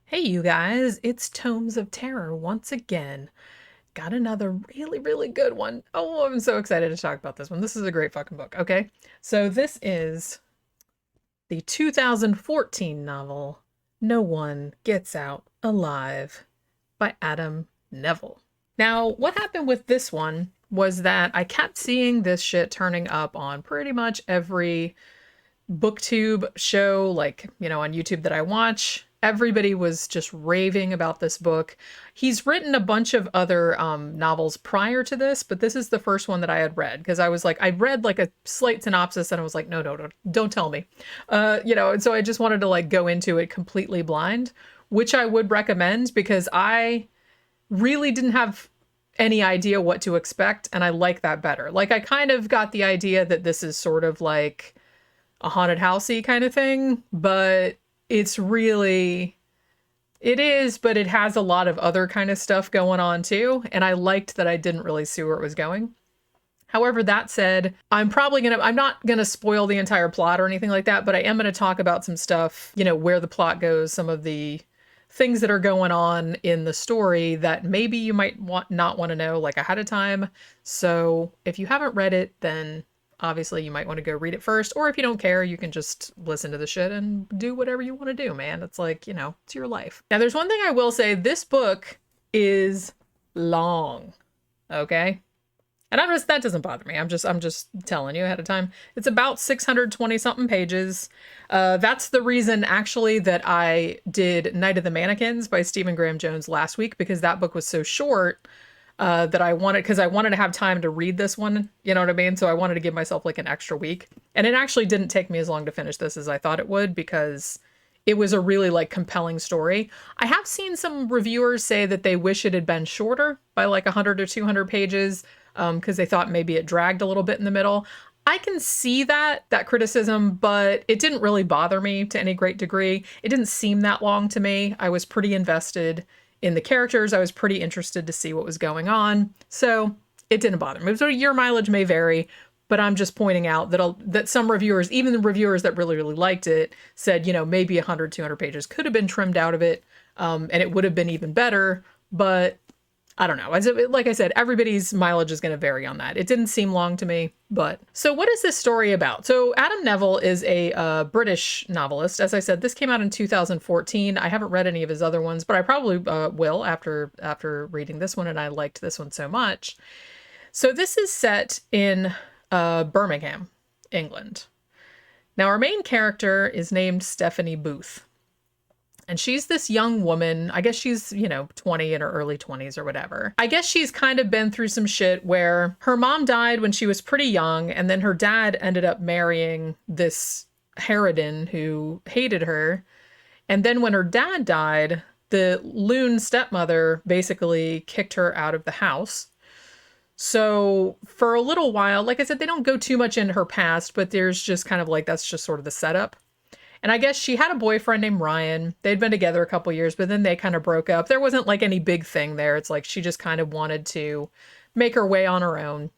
Hey, you guys, it's Tomes of Terror once again. Got another really, really good one. Oh, I'm so excited to talk about this one. This is a great fucking book, okay? So, this is the 2014 novel, No One Gets Out Alive by Adam Nevill. Now, what happened with this one was that I kept seeing this shit turning up on pretty much every booktube show, like, on YouTube that I watch. Everybody was just raving about this book. He's written a bunch of other novels prior to this, but this is the first one that I had read because I was like, I read like a slight synopsis and I was like, no, no, no, don't tell me. And so I just wanted to like go into it completely blind, which I would recommend because I really didn't have any idea what to expect, and I like that better. Like, I kind of got the idea that this is sort of like a haunted housey kind of thing, but it's really it is, but it has a lot of other kind of stuff going on too, and I liked that I didn't really see where it was going. However, that said, I'm not gonna spoil the entire plot or anything like that, but I am gonna talk about some stuff, where the plot goes, some of the things that are going on in the story that maybe you might not want to know like ahead of time. So if you haven't read it, then obviously you might want to go read it first, or if you don't care, you can just listen to the shit and do whatever you want to do, man. It's like, it's your life. Now, there's one thing I will say. This book is long, okay? And that doesn't bother me. I'm just telling you ahead of time. It's about 620 something pages. That's the reason actually that I did Night of the Mannequins by Stephen Graham Jones last week, because that book was so short that I wanted to have time to read this one. You know what I mean? So I wanted to give myself like an extra week. And it actually didn't take me as long to finish this as I thought it would, because it was a really like compelling story. I have seen some reviewers say that they wish it had been shorter by like 100 or 200 pages, because they thought maybe it dragged a little bit in the middle. I can see that criticism, but it didn't really bother me to any great degree. It didn't seem that long to me. I was pretty invested in the characters. I was pretty interested to see what was going on. So it didn't bother me. So your mileage may vary, but I'm just pointing out that some reviewers, even the reviewers that really, really liked it, said, maybe 100, 200 pages could have been trimmed out of it, and it would have been even better. But I don't know. Like I said, everybody's mileage is going to vary on that. It didn't seem long to me, but... So what is this story about? So Adam Nevill is a British novelist. As I said, this came out in 2014. I haven't read any of his other ones, but I probably will after reading this one, and I liked this one so much. So this is set in Birmingham, England. Now, our main character is named Stephanie Booth. And she's this young woman. I guess she's, 20 in her early 20s or whatever. I guess she's kind of been through some shit where her mom died when she was pretty young, and then her dad ended up marrying this harridan who hated her. And then when her dad died, the loon stepmother basically kicked her out of the house. So for a little while, like I said, they don't go too much into her past, but there's just kind of like, that's just sort of the setup. And I guess she had a boyfriend named Ryan. They'd been together a couple years, but then they kind of broke up. There wasn't like any big thing there. It's like she just kind of wanted to make her way on her own.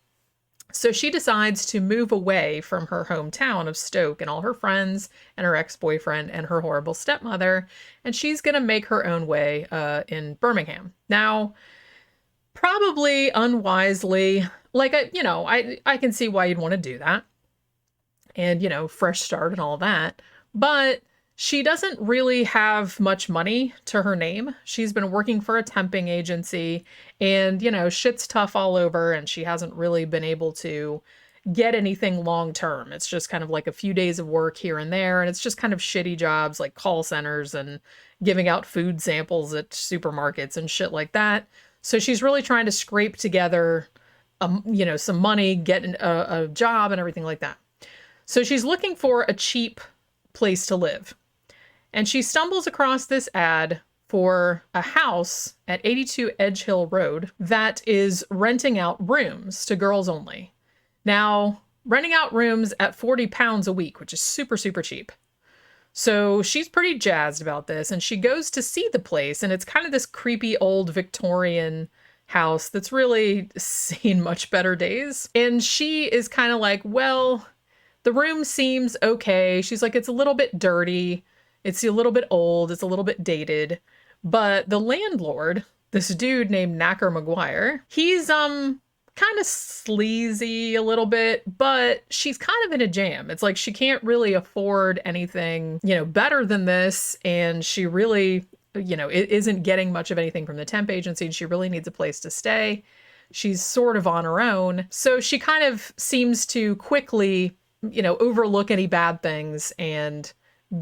So she decides to move away from her hometown of Stoke and all her friends and her ex-boyfriend and her horrible stepmother. And she's going to make her own way in Birmingham. Now, probably unwisely, like, I can see why you'd want to do that. And, fresh start and all that. But she doesn't really have much money to her name. She's been working for a temping agency, and, shit's tough all over, and she hasn't really been able to get anything long term. It's just kind of like a few days of work here and there, and it's just kind of shitty jobs like call centers and giving out food samples at supermarkets and shit like that. So she's really trying to scrape together, some money, get a job and everything like that. So she's looking for a cheap place to live. And she stumbles across this ad for a house at 82 Edge Hill Road that is renting out rooms to girls only. Now, renting out rooms at £40 a week, which is super, super cheap. So she's pretty jazzed about this, and she goes to see the place, and it's kind of this creepy old Victorian house that's really seen much better days. And she is kind of like, well, the room seems okay. She's like, it's a little bit dirty. It's a little bit old. It's a little bit dated. But the landlord, this dude named Knacker McGuire, he's kind of sleazy a little bit, but she's kind of in a jam. It's like she can't really afford anything, better than this, and she really, it isn't getting much of anything from the temp agency, and she really needs a place to stay. She's sort of on her own. So she kind of seems to quickly, overlook any bad things and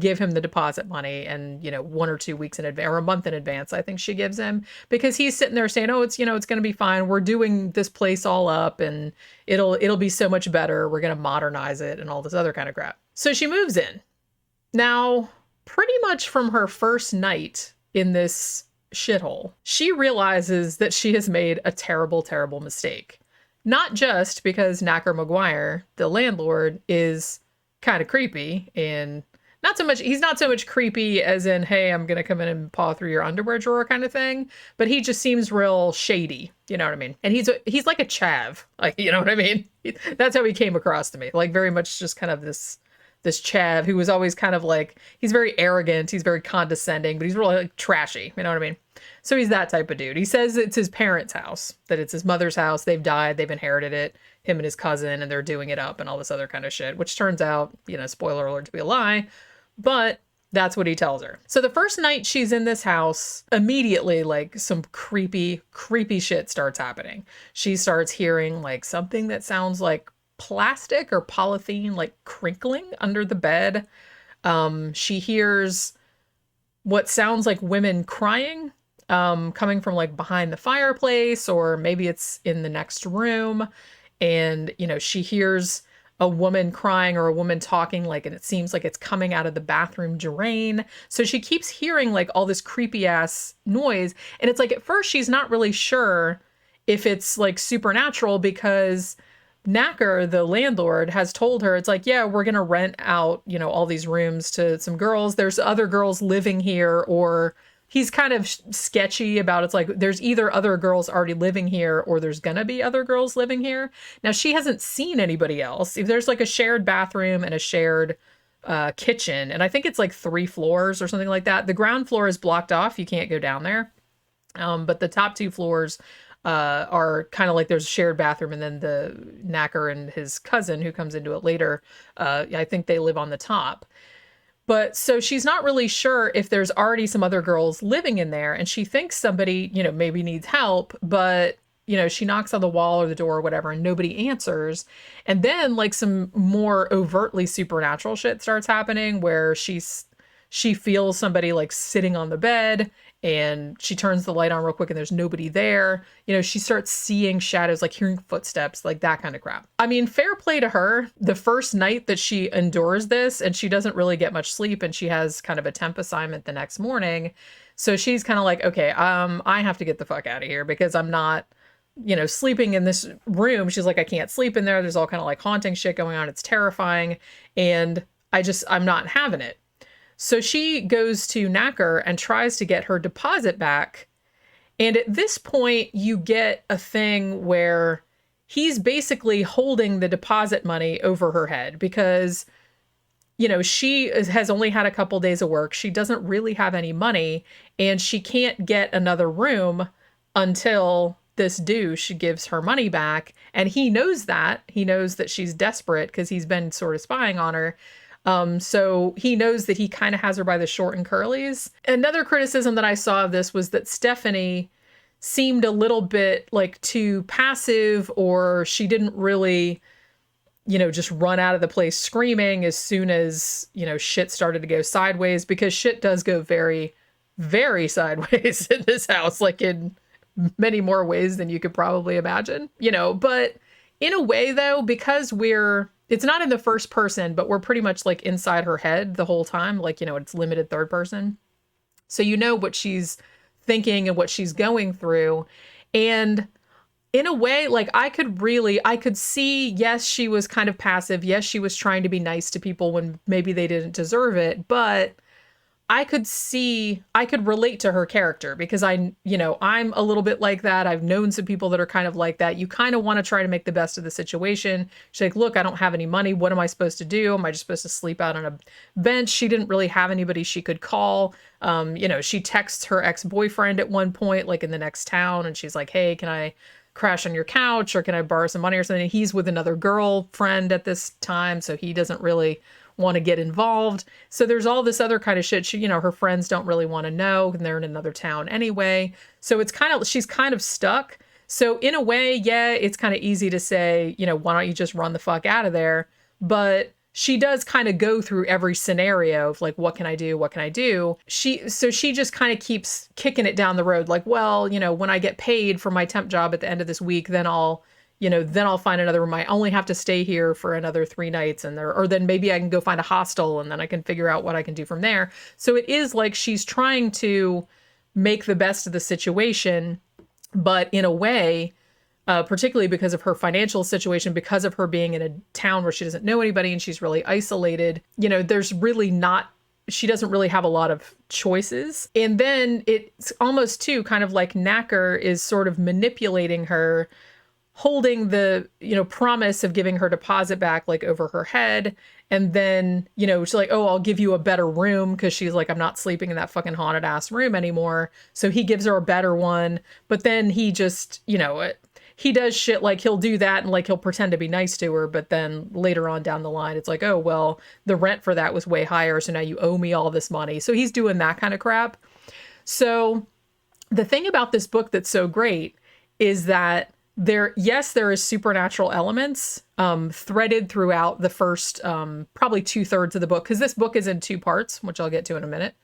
give him the deposit money, and 1 or 2 weeks in advance, or a month in advance, I think she gives him, because he's sitting there saying, oh, it's it's going to be fine, we're doing this place all up and it'll be so much better, we're going to modernize it and all this other kind of crap. So she moves in. Now, pretty much from her first night in this shithole, she realizes that she has made a terrible, terrible mistake. Not just because Knacker McGuire, the landlord, is kind of creepy, and he's not so much creepy as in, hey, I'm going to come in and paw through your underwear drawer kind of thing, but he just seems real shady, you know what I mean? And he's like a chav, like, you know what I mean? That's how he came across to me, like very much just kind of this chav who was always kind of like, he's very arrogant, he's very condescending, but he's really like trashy, you know what I mean? So he's that type of dude. He says it's his parents' house, that it's his mother's house, they've died, they've inherited it, him and his cousin, and they're doing it up and all this other kind of shit, which turns out, spoiler alert, to be a lie. But that's what he tells her. So the first night she's in this house, immediately, like, some creepy, creepy shit starts happening. She starts hearing, like, something that sounds like plastic or polythene, like, crinkling under the bed. She hears what sounds like women crying, coming from, like, behind the fireplace, or maybe it's in the next room. And, she hears a woman crying or a woman talking, like, and it seems like it's coming out of the bathroom drain. So she keeps hearing like all this creepy ass noise. And it's like, at first she's not really sure if it's like supernatural, because Knacker, the landlord, has told her, it's like, yeah, we're going to rent out, all these rooms to some girls. There's other girls living here, or he's kind of sketchy about, it's like, there's either other girls already living here or there's gonna be other girls living here. Now, she hasn't seen anybody else. If there's like a shared bathroom and a shared kitchen, and I think it's like 3 floors or something like that. The ground floor is blocked off. You can't go down there. But the top 2 floors are kind of like, there's a shared bathroom, and then the Knacker and his cousin, who comes into it later, I think they live on the top. But so she's not really sure if there's already some other girls living in there, and she thinks somebody, maybe needs help, but, she knocks on the wall or the door or whatever, and nobody answers. And then like some more overtly supernatural shit starts happening, where she feels somebody like sitting on the bed, and she turns the light on real quick and there's nobody there. She starts seeing shadows, like hearing footsteps, like that kind of crap. I mean, fair play to her. The first night that she endures this, and she doesn't really get much sleep, and she has kind of a temp assignment the next morning. So she's kind of like, okay, I have to get the fuck out of here, because I'm not, sleeping in this room. She's like, I can't sleep in there. There's all kind of like haunting shit going on. It's terrifying. And I'm not having it. So she goes to Knacker and tries to get her deposit back. And at this point, you get a thing where he's basically holding the deposit money over her head, because, she has only had a couple days of work. She doesn't really have any money, and she can't get another room until this douche gives her money back. And he knows that. He knows that she's desperate, because he's been sort of spying on her. So he knows that he kind of has her by the short and curlies. Another criticism that I saw of this was that Stephanie seemed a little bit like too passive, or she didn't really, just run out of the place screaming as soon as, shit started to go sideways, because shit does go very, very sideways in this house, like in many more ways than you could probably imagine, but in a way though, because it's not in the first person, but we're pretty much like inside her head the whole time. Like, it's limited third person. So what she's thinking and what she's going through. And in a way, like I could see, yes, she was kind of passive. Yes, she was trying to be nice to people when maybe they didn't deserve it. But I could relate to her character because I'm a little bit like that. I've known some people that are kind of like that. You kind of want to try to make the best of the situation. She's like, look, I don't have any money. What am I supposed to do? Am I just supposed to sleep out on a bench? She didn't really have anybody she could call. She texts her ex-boyfriend at one point, like in the next town, and she's like, hey, can I crash on your couch, or can I borrow some money or something? And he's with another girlfriend at this time, so he doesn't really want to get involved. So there's all this other kind of shit. She, her friends don't really want to know, and they're in another town anyway. So she's kind of stuck. So in a way, yeah, it's kind of easy to say, why don't you just run the fuck out of there? But she does kind of go through every scenario of like, what can I do? What can I do? She just kind of keeps kicking it down the road. Like, well, when I get paid for my temp job at the end of this week, then I'll find another room. I only have to stay here for another 3 nights, or then maybe I can go find a hostel, and then I can figure out what I can do from there. So it is like she's trying to make the best of the situation, but in a way, particularly because of her financial situation, because of her being in a town where she doesn't know anybody and she's really isolated, she doesn't really have a lot of choices. And then it's almost too kind of like Knacker is sort of manipulating her, holding the, promise of giving her deposit back, like over her head. And then, she's like, oh, I'll give you a better room. Cause she's like, I'm not sleeping in that fucking haunted ass room anymore. So he gives her a better one. But then he just, he does shit like he'll do that and like he'll pretend to be nice to her. But then later on down the line, it's like, oh, well, the rent for that was way higher. So now you owe me all this money. So he's doing that kind of crap. So the thing about this book that's so great is that there is supernatural elements threaded throughout the first probably 2/3 of the book, because this book is in 2 parts, which I'll get to in a minute.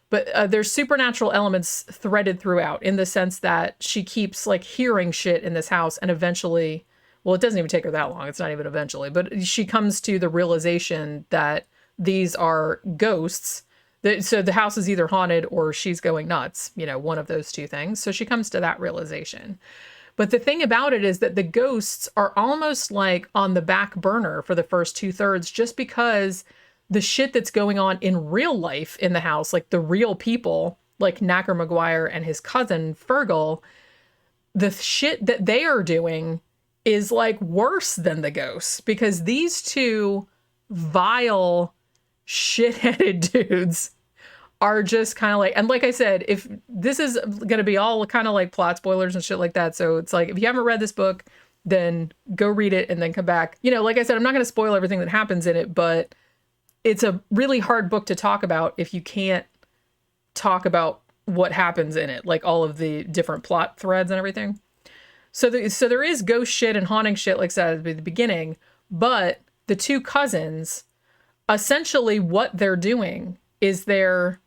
But there's supernatural elements threaded throughout, in the sense that she keeps like hearing shit in this house, and eventually, well, it doesn't even take her that long. It's not even eventually, but she comes to the realization that these are ghosts. So the house is either haunted or she's going nuts, one of those 2 things. So she comes to that realization. But the thing about it is that the ghosts are almost like on the back burner for the first 2/3, just because the shit that's going on in real life in the house, like the real people, like Knacker McGuire and his cousin Fergal, the shit that they are doing is like worse than the ghosts, because these 2 vile, shit-headed dudes are just kind of like, and like I said, if this is going to be all kind of like plot spoilers and shit like that. So it's like, if you haven't read this book, then go read it and then come back. Like I said, I'm not going to spoil everything that happens in it, but it's a really hard book to talk about if you can't talk about what happens in it, like all of the different plot threads and everything. So there is ghost shit and haunting shit, like I said at the beginning, but the 2 cousins, essentially what they're doing is they're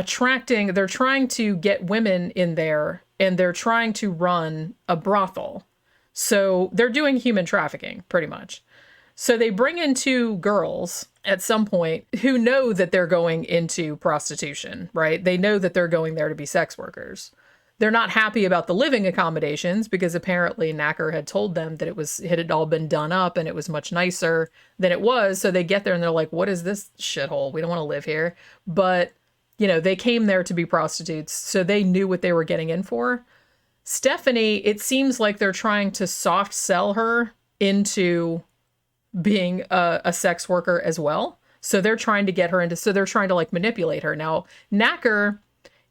trying to get women in there, and they're trying to run a brothel. So they're doing human trafficking, pretty much. So they bring in 2 girls at some point who know that they're going into prostitution, right? They know that they're going there to be sex workers. They're not happy about the living accommodations, because apparently Knacker had told them that it had all been done up and it was much nicer than it was. So they get there and they're like, what is this shithole? We don't want to live here. But they came there to be prostitutes, so they knew what they were getting in for. Stephanie, it seems like they're trying to soft sell her into being a sex worker as well. So they're trying to get her into, so they're trying to like manipulate her. Now, Knacker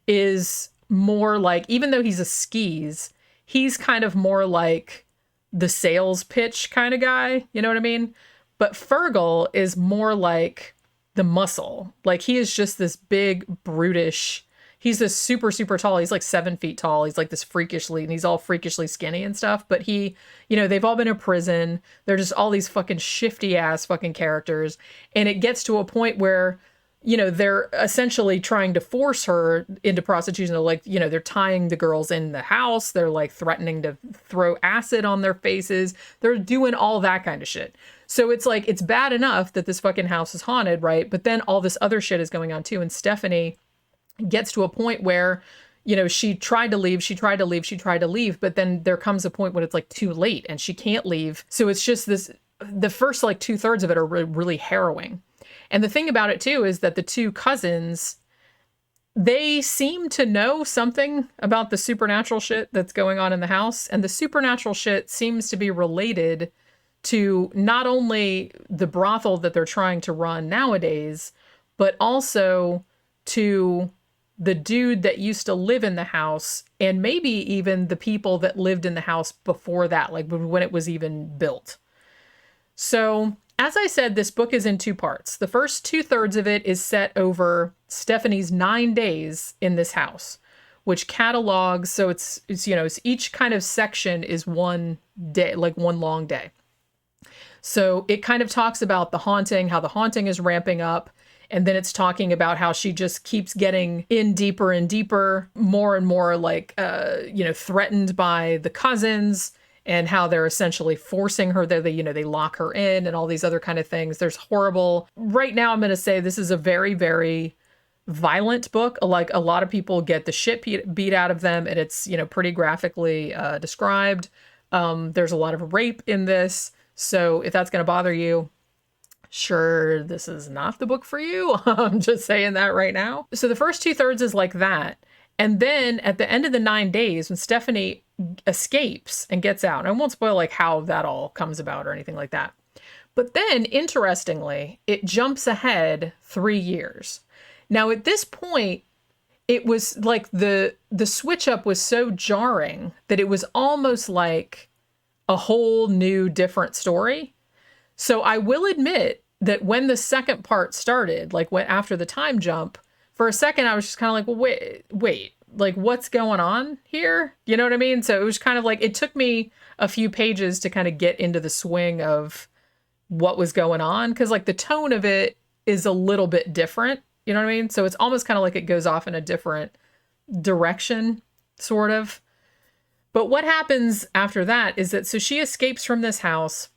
is more like, even though he's a skis, he's kind of more like the sales pitch kind of guy. You know what I mean? But Fergal is more like the muscle. Like, he is just this big, brutish, he's this super, super tall. He's like 7 feet tall. He's like this freakishly, and he's all freakishly skinny and stuff. But he, they've all been in prison. They're just all these fucking shifty ass fucking characters. And it gets to a point where, they're essentially trying to force her into prostitution. They're like, they're tying the girls in the house. They're like threatening to throw acid on their faces. They're doing all that kind of shit. So it's like, it's bad enough that this fucking house is haunted, right? But then all this other shit is going on too. And Stephanie gets to a point where, she tried to leave, but then there comes a point when it's like too late and she can't leave. So it's just the first like 2/3 of it are really harrowing. And the thing about it too is that the 2 cousins, they seem to know something about the supernatural shit that's going on in the house. And the supernatural shit seems to be related to not only the brothel that they're trying to run nowadays, but also to the dude that used to live in the house, and maybe even the people that lived in the house before that, like when it was even built. So, as I said, this book is in two parts. The first 2/3 of it is set over Stephanie's 9 days in this house, which catalogs, so it's each kind of section is one day, like one long day. So it kind of talks about the haunting, how the haunting is ramping up. And then it's talking about how she just keeps getting in deeper and deeper, more and more like, threatened by the cousins, and how they're essentially forcing her there. They lock her in and all these other kind of things. There's horrible. Right now, I'm going to say this is a very, very violent book. Like, a lot of people get the shit beat out of them, and it's, pretty graphically described. There's a lot of rape in this. So if that's going to bother you, sure, this is not the book for you. I'm just saying that right now. So the first 2/3 is like that. And then at the end of the 9 days, when Stephanie escapes and gets out, and I won't spoil like how that all comes about or anything like that. But then, interestingly, it jumps ahead 3 years. Now, at this point, it was like the switch up was so jarring that it was almost like a whole new different story. So I will admit that when the second part started, like when after the time jump, for a second I was just kind of like, well, wait, like what's going on here? You know what I mean? So it was kind of like, it took me a few pages to kind of get into the swing of what was going on, because like the tone of it is a little bit different. You know what I mean? So it's almost kind of like it goes off in a different direction, sort of. But what happens after that is that, so she escapes from this house.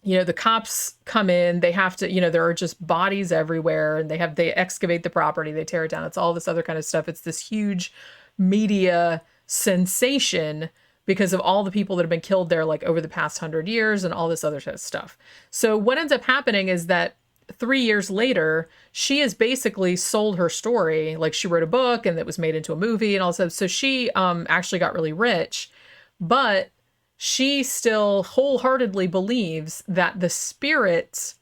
The cops come in, they have to, there are just bodies everywhere, and they excavate the property, they tear it down. It's all this other kind of stuff. It's this huge media sensation because of all the people that have been killed there, like over the past 100 years and all this other stuff. So what ends up happening is that 3 years later, she has basically sold her story. Like, she wrote a book and it was made into a movie and all that. So she actually got really rich, but she still wholeheartedly believes that the spirits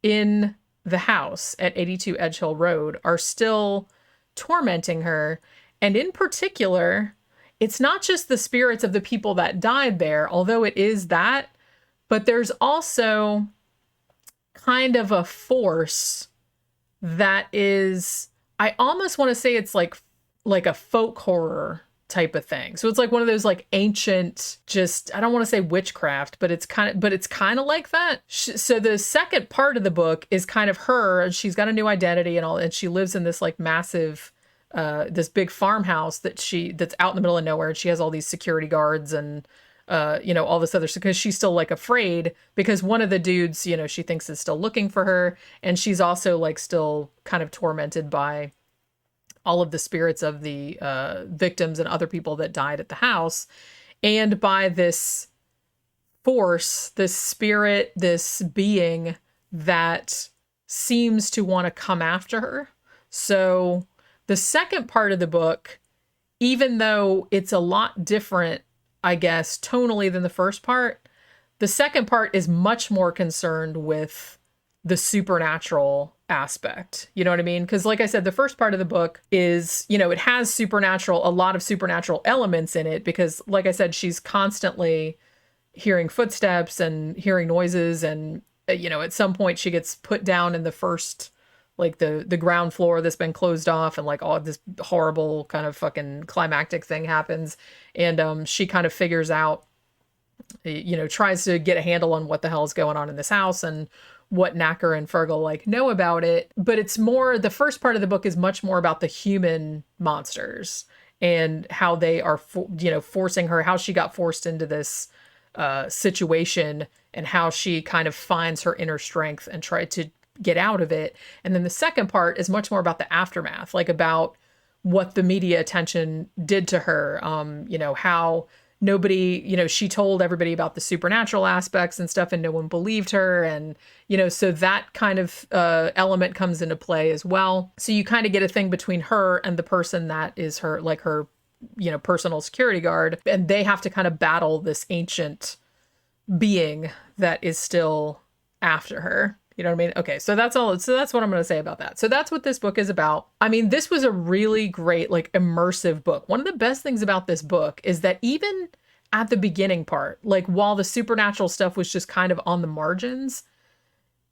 in the house at 82 Edge Hill Road are still tormenting her. And in particular, it's not just the spirits of the people that died there, although it is that, but there's also kind of a force that is, I almost want to say it's like a folk horror type of thing. So it's like one of those like ancient, just, I don't want to say witchcraft, but it's kind of like that. So the second part of the book is kind of her, and she's got a new identity and all, and she lives in this like massive, this big farmhouse that's out in the middle of nowhere, and she has all these security guards and all this other stuff, because she's still like afraid because one of the dudes, she thinks is still looking for her. And she's also like still kind of tormented by all of the spirits of the victims and other people that died at the house. And by this force, this spirit, this being that seems to want to come after her. So the second part of the book, even though it's a lot different, I guess, tonally than the first part, the second part is much more concerned with the supernatural aspect. You know what I mean? Because like I said, the first part of the book is, it has a lot of supernatural elements in it, because like I said, she's constantly hearing footsteps and hearing noises. And, at some point she gets put down in the first, like the ground floor that's been closed off, and like all this horrible kind of fucking climactic thing happens. And she kind of figures out, tries to get a handle on what the hell is going on in this house and what Knacker and Fergal like know about it. But it's more, the first part of the book is much more about the human monsters and how they are, forcing her, how she got forced into this situation, and how she kind of finds her inner strength and tried to get out of it. And then the second part is much more about the aftermath, like about what the media attention did to her, how nobody, she told everybody about the supernatural aspects and stuff and no one believed her. And, so that kind of element comes into play as well. So you kind of get a thing between her and the person that is her, like her, personal security guard. And they have to kind of battle this ancient being that is still after her. You know what I mean? Okay, so that's all. So that's what I'm going to say about that. So that's what this book is about. I mean, this was a really great, like, immersive book. One of the best things about this book is that even at the beginning part, like, while the supernatural stuff was just kind of on the margins,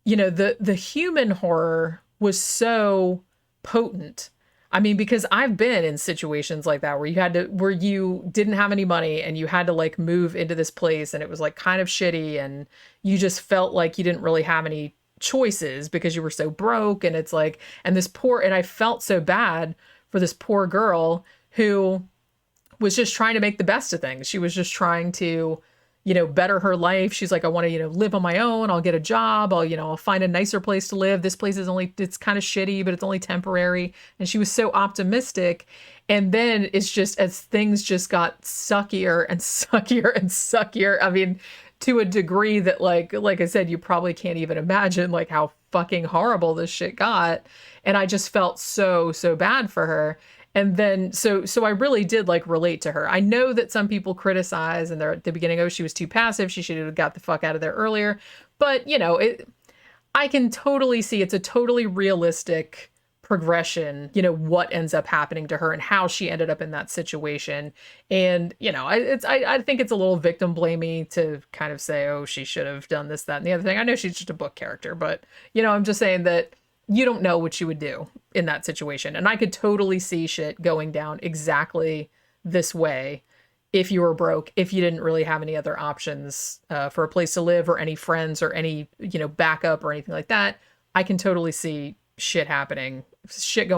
the human horror was so potent. I mean, because I've been in situations like that where you didn't have any money and you had to like move into this place and it was like kind of shitty and you just felt like you didn't really have any choices because you were so broke. And it's like, and I felt so bad for this poor girl who was just trying to make the best of things. She was just trying to, better her life. She's like, I want to, live on my own. I'll get a job. I'll find a nicer place to live. This place it's kind of shitty, but it's only temporary. And she was so optimistic. And then it's just, as things just got suckier and suckier and suckier. I mean, to a degree that like I said, you probably can't even imagine like how fucking horrible this shit got. And I just felt so, so bad for her. And then, so I really did like relate to her. I know that some people criticize and they're at the beginning, oh, she was too passive. She should have got the fuck out of there earlier. But, I can totally see it's a totally realistic progression, what ends up happening to her and how she ended up in that situation. And, I think it's a little victim blamey to kind of say, oh, she should have done this, that, and the other thing. I know she's just a book character, but, I'm just saying that you don't know what you would do in that situation. And I could totally see shit going down exactly this way if you were broke, if you didn't really have any other options for a place to live or any friends or any, backup or anything like that. I can totally see shit going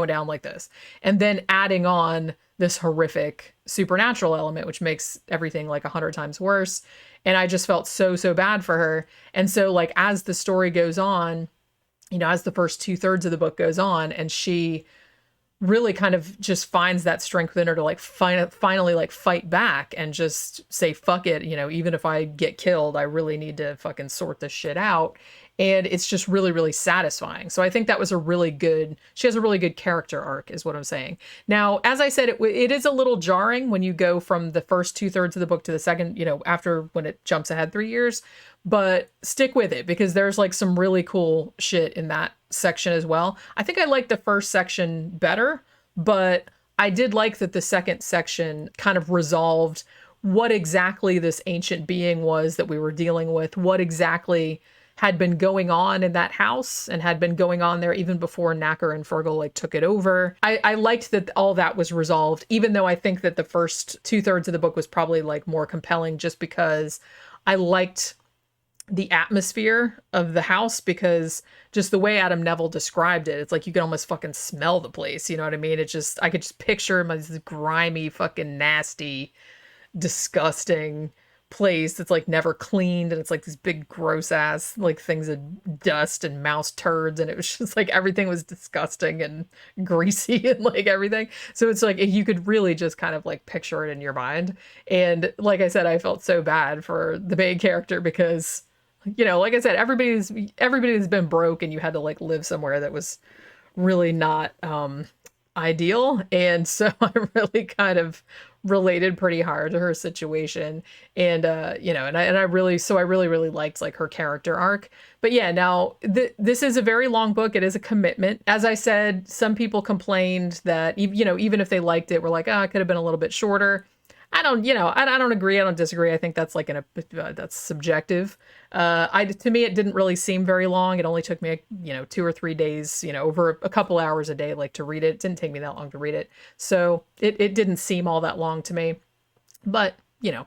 down like this. And then adding on this horrific supernatural element, which makes everything like 100 times worse. And I just felt so, so bad for her. And so like, as the story goes on, as the first 2/3 of the book goes on and she really kind of just finds that strength within her to like finally like fight back and just say, fuck it. Even if I get killed, I really need to fucking sort this shit out. And it's just really, really satisfying. So I think that was she has a really good character arc is what I'm saying. Now, as I said, it is a little jarring when you go from the first 2/3 of the book to the second, after when it jumps ahead 3 years, but stick with it because there's like some really cool shit in that section as well. I think I like the first section better, but I did like that the second section kind of resolved what exactly this ancient being was that we were dealing with, what exactly had been going on in that house and had been going on there even before Knacker and Fergal like took it over. I liked that all that was resolved, even though I think that the first 2/3 of the book was probably like more compelling just because I liked the atmosphere of the house, because just the way Adam Nevill described it, it's like you can almost fucking smell the place. You know what I mean? I could just picture him as this grimy, fucking nasty, disgusting place that's like never cleaned, and it's like these big gross ass like things of dust and mouse turds, and it was just like everything was disgusting and greasy and like everything. So it's like you could really just kind of like picture it in your mind. And like I said, I felt so bad for the main character because like I said, everybody's been broke and you had to like live somewhere that was really not ideal. And so I really kind of related pretty hard to her situation. And I really liked like her character arc. But yeah, now this is a very long book. It is a commitment. As I said, some people complained that even if they liked it, were like, oh, it could have been a little bit shorter. I don't agree. I don't disagree. I think that's like that's subjective. To me, it didn't really seem very long. It only took me, 2 or 3 days, over a couple hours a day, like to read it. It didn't take me that long to read it. So it didn't seem all that long to me, but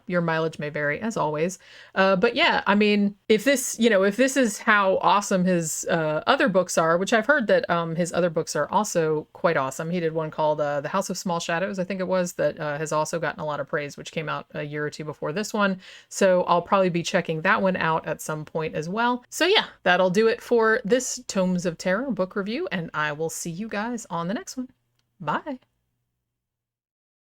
your mileage may vary as always. But yeah, I mean, if this is how awesome his other books are, which I've heard that his other books are also quite awesome. He did one called The House of Small Shadows, I think it was, that has also gotten a lot of praise, which came out a year or two before this one. So I'll probably be checking that one out at some point as well. So yeah, that'll do it for this Tomes of Terror book review, and I will see you guys on the next one. Bye.